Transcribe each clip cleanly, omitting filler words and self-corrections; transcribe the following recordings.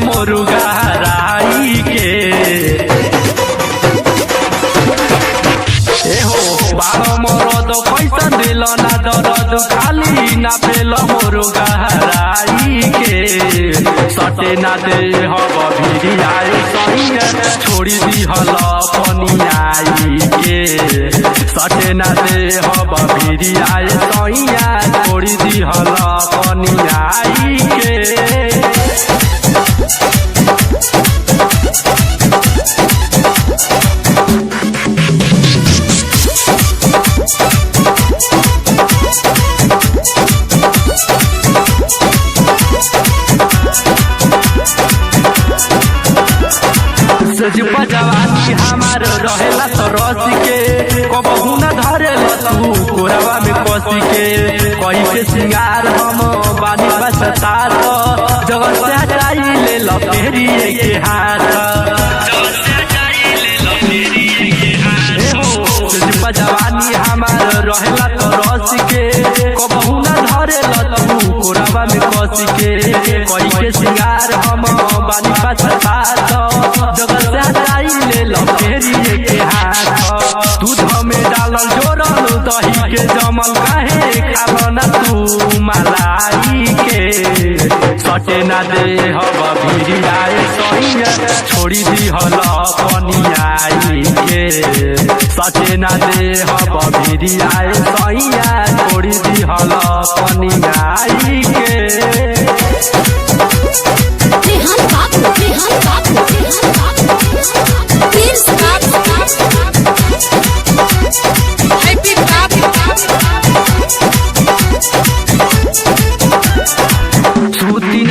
मुर्गा राई के। बारो मरद पैसा दिल ना दरद खाली ना पेल मुर्गा राई के। सटे ना दे हब भिड़ियाए सैया छोड़ी दिहल पनियाई के। सटे ना दे हब भिड़ियाए सैया छोड़ी दिहल पनियाई के। जवानी हमार रहेला तो रसी के कबहू न धरेला तू कोरावा में कसी के। कई के सिंगार हम बानी बसता जगत से हटाई ले लपेरिए के हाथ। जवानी हमार रहेला तो रसी के कबहू न धरेला तू कोरावा में कसी के। कई के सिंगार हम बानी बसता जगत से हटाई ले लपेरिए के हाथ। दूध में डालल जोरल दही के जमल काहे खावन तू मलाई के। सटे ना दे हब भिड़ियाए सैया छोड़ी दिहल पनियाई के। सटे ना दे हब भिड़ियाए सैया छोड़ी दिहल पनियाई के।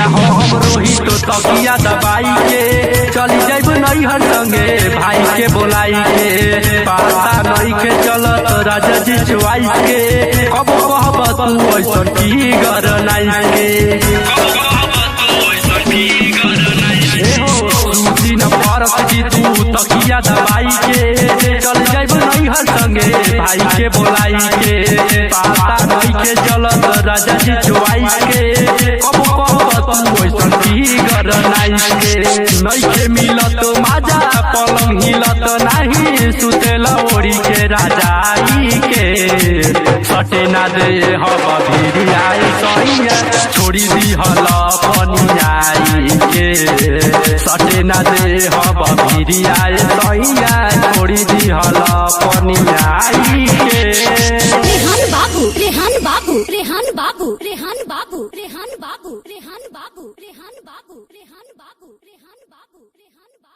हम रोही तो तकिया दबाई के चली जाब नैहर संगे भाई के बोलाई के। पाता नहीं के चलत राजा जी चुआई के कब कहब तू ऐसा की गर नाई के। न परत जी तू तकिया दबाई के चल जाब नैहर संगे भाई के बोलाई के। पाता नहीं के चलत राजा जी चुआई के कब नइखे मिलत माजा पलंग हिलत नाही सुतेल ओढ़ी के राजाई के। सटे ना दे हब भिड़ियाए सैया छोड़ी दिहल पनियाई के। सटे ना दे हब भिड़ियाए सैया छोड़ी दिहल पनियाई के। रेहान बाबू रेहान बाबू रेहान बाबू रेहान बाबू रेहान बाबू रेहान बाबू रेहान बाबू रेहान बाबू रेहान बाबू रेहान बाबू।